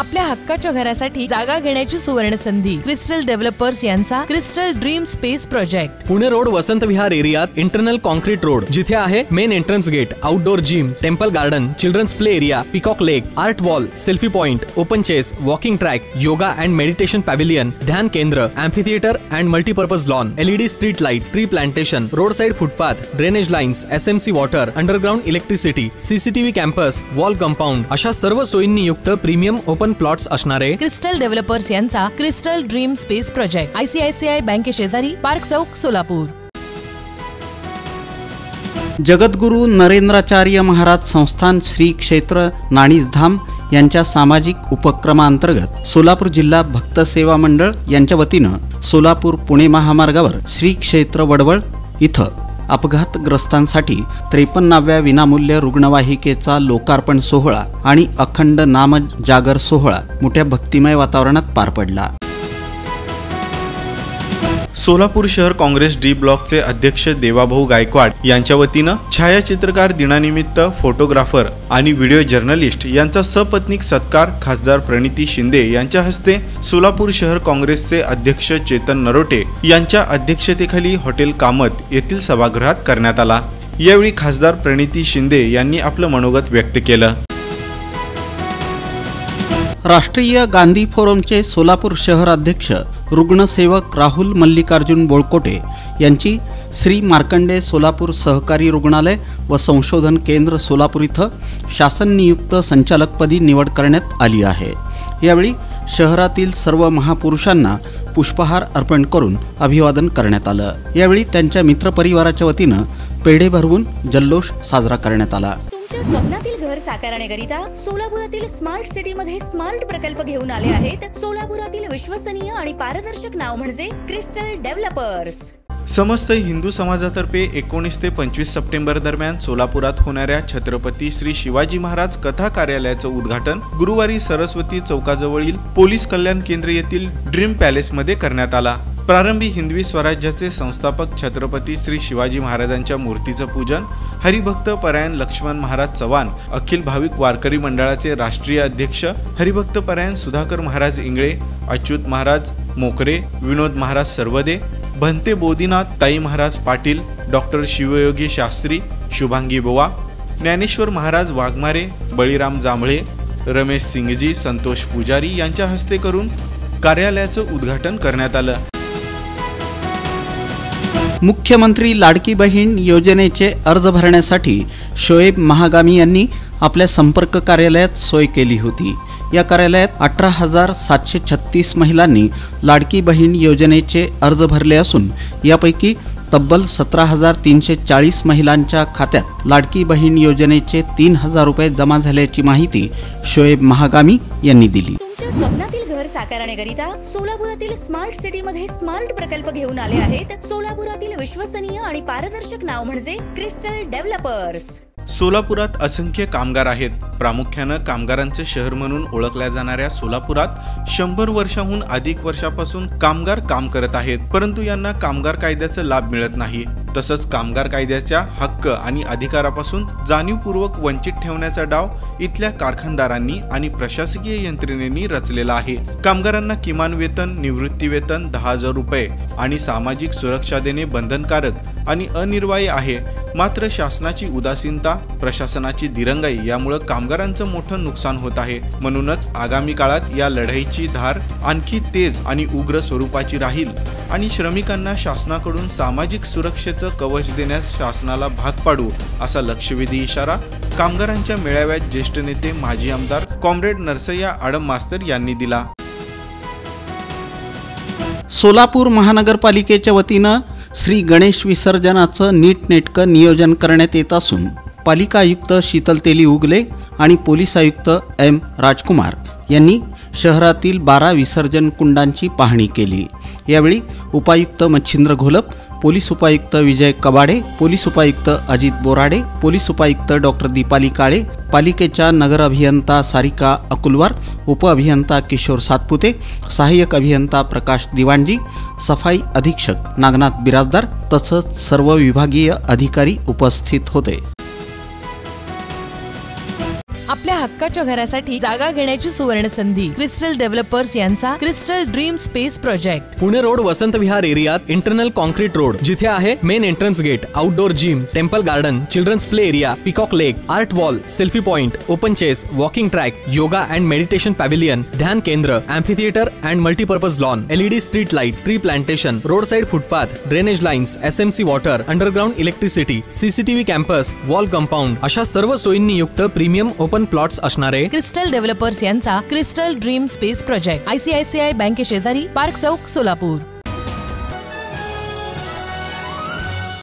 आपल्या हक्काच्या घरासाठी जागा घेण्याची सुवर्ण संधी। क्रिस्टल डेव्हलपर्स यांचा crystal dream space project. Pune road Vasant Vihar एरियात इंटरनल कॉन्क्रीट रोड, जिथे आहे main entrance gate, outdoor gym, temple garden, children's play area, peacock lake, art wall, selfie point, open chess, walking track, yoga and meditation pavilion, ध्यान केंद्र, amphitheatre and multipurpose lawn, LED street light, tree plantation, road side footpath, drainage lines, SMC water, underground electricity, CCTV campus, wall compound अशा सर्व सोयींनी युक्त premium open plots असणारे crystal developers यांचा crystal dream space project. ICICI बँके शेजारी, park चौक, सोलापूर। जगद्गुरु नरेंद्राचार्य महाराज संस्थान श्री क्षेत्र नाणीजधाम यांच्या सामाजिक उपक्रमांतर्गत सोलापूर जिल्हा भक्त सेवा मंडळ यांच्या वतीनं सोलापूर पुणे महामार्गावर श्री क्षेत्र वडवळ इथं अपघातग्रस्तांसाठी 53व्या विनामूल्य रुग्णवाहिकेचा लोकार्पण सोहळा आणि अखंड नाम जागर सोहळा मोठ्या भक्तिमय वातावरणात पार पडला। सोलापूर शहर काँग्रेस डी ब्लॉकचे अध्यक्ष देवाभाऊ गायकवाड यांच्या वतीनं छायाचित्रकार दिनानिमित्त फोटोग्राफर आणि व्हिडिओ जर्नलिस्ट यांचा सपत्नीक सत्कार खासदार प्रणिती शिंदे यांच्या हस्ते सोलापूर शहर काँग्रेसचे अध्यक्ष चेतन नरोटे यांच्या अध्यक्षतेखाली हॉटेल कामत येथील सभागृहात करण्यात आला। यावेळी खासदार प्रणिती शिंदे यांनी आपलं मनोगत व्यक्त केलं। राष्ट्रीय गांधी फोरमचे सोलापूर शहर अध्यक्ष रुग्णसेवक राहुल मल्लिकार्जुन बोळकोटे यांची श्री मार्कंडे सोलापूर सहकारी रुग्णालय व संशोधन केंद्र सोलापूर इथं शासन नियुक्त संचालकपदी निवड करण्यात आली आहे। यावेळी शहरातील सर्व महापुरुषांना पुष्पहार अर्पण करून अभिवादन करण्यात आलं। यावेळी त्यांच्या मित्रपरिवाराच्या वतीनं पेढे भरवून जल्लोष साजरा करण्यात आला। स्वप्नातील घर साकारण्याकरिता सोलापुरातील स्मार्ट सिटी मध्ये स्मार्ट प्रकल्प घेऊन आले आहेत। सोलापुरातील विश्वसनीय आणि पारदर्शक नाव म्हणजे क्रिस्टल डेव्हलपर्स। समस्त हिंदू समाजातर्फे 19 ते 25 सप्टेंबर दरम्यान सोलापुरात होणाऱ्या छत्रपती श्री शिवाजी महाराज कथा कार्यालयाचं उद्घाटन गुरुवारी सरस्वती चौकाजवळील पोलीस कल्याण केंद्र येथील ड्रीम पॅलेस मध्ये करण्यात आला। प्रारंभी हिंदवी स्वराज्याचे संस्थापक छत्रपती श्री शिवाजी महाराजांच्या मूर्तीचं पूजन हरिभक्त परायण लक्ष्मण महाराज चव्हाण, अखिल भाविक वारकरी मंडळाचे राष्ट्रीय अध्यक्ष हरिभक्त परायण सुधाकर महाराज इंगळे, अच्युत महाराज मोकरे, विनोद महाराज सर्वदे, भंते बोधीनाथ ताई महाराज पाटील, डॉक्टर शिवयोगी शास्त्री, शुभांगी बोवा, ज्ञानेश्वर महाराज वाघमारे, बळीराम जांभळे, रमेश सिंगजी, संतोष पुजारी यांच्या हस्ते करून कार्यालयाचं उद्घाटन करण्यात आलं। मुख्यमंत्री लाडकी बहीण योजनेचे अर्ज भरण्यासाठी शोएब महागामी यांनी आपल्या संपर्क कार्यालयात सोय केली होती। या कार्यालयात 18,736 महिलांनी लाडकी बहीण योजनेचे अर्ज भरले असून यापैकी तब्बल 17,340 महिलांच्या खात्यात लाडकी बहीण योजनेचे 3,000 रुपये जमा झाल्याची माहिती शोएब महागामी यांनी दिली। स्वप्नातील घर साकारण्याकरिता सोलापुरातील स्मार्ट सिटी मध्ये स्मार्ट प्रकल्प घेऊन आले आहेत। सोलापुरातील विश्वसनीय आणि पारदर्शक नाव म्हणजे क्रिस्टल डेव्हलपर्स। सोलापुरात असंख्य कामगार आहेत। प्रामुख्यानं कामगारांचे शहर म्हणून ओळखल्या जाणाऱ्या सोलापुरात 100 वर्षांहून अधिक वर्षापासून कामगार काम करत आहेत, परंतु यांना कामगार कायद्याचा लाभ मिळत नाही। तसंच कामगार कायद्याच्या हक्क आणि अधिकारापासून जाणीवपूर्वक वंचित ठेवण्याचा डाव इथल्या कारखानदारांनी आणि प्रशासकीय यंत्रणेनी रचलेला आहे। कामगारांना किमान वेतन, निवृत्ती वेतन 10,000 रुपये आणि सामाजिक सुरक्षा देणे बंधनकारक आणि अनिर्वायी आहे। मात्र शासनाची उदासीनता, प्रशासनाची दिरंगाई यामुळे कामगारांचं मोठं नुकसान होत आहे। म्हणूनच आगामी काळात या लढाईची धार आणखी तेज आणि उग्र स्वरूपाची राहील आणि श्रमिकांना शासनाकडून सामाजिक सुरक्षेचं कवच देण्यास शासनाला भाग पाडू असा लक्षवेधी इशारा कामगारांच्या मेळाव्यात ज्येष्ठ नेते माजी आमदार कॉम्रेड नरसय्या आडम मास्तर यांनी दिला। सोलापूर महानगरपालिकेच्या वतीनं श्री गणेश विसर्जनाचं नीटनेटकं नियोजन करण्यात येत असून पालिका आयुक्त शीतल तेली उगले आणि पोलीस आयुक्त M राजकुमार यांनी शहरातील 12 विसर्जन कुंडांची पाहणी केली। यावेळी उपायुक्त मच्छिंद्र घोलप, पोलीस उपायुक्त विजय कबाडे, पोलीस उपायुक्त अजित बोराडे, पोलीस उपायुक्त डॉक्टर दीपाली काळे, पालिकेच्या नगर अभियंता सारिका अकुलवार, उपअभियंता किशोर सातपुते, सहाय्यक अभियंता प्रकाश दिवाणजी, सफाई अधीक्षक नागनाथ बिराजदार तसंच सर्व विभागीय अधिकारी उपस्थित होते। आपल्या हक्काच्या घरासाठी जागा घेण्याची सुवर्ण संधी. क्रिस्टल डेव्हलपर्स यांचा crystal dream space project. Pune road Vasant Vihar एरियात इंटरनल कॉन्क्रीट रोड, जिथे आहे main entrance gate, outdoor gym, temple garden, children's play area, peacock lake, art wall, selfie point, open chess, walking track, yoga and meditation pavilion, ध्यान केंद्र, amphitheatre and multipurpose lawn, LED street light, tree plantation, road side footpath, drainage lines, SMC water, underground electricity, CCTV campus, wall compound अशा सर्व सोयींनी युक्त premium open plots असणारे crystal developers यांचा crystal dream space project. ICICI बँके शेजारी, park चौक, सोलापूर.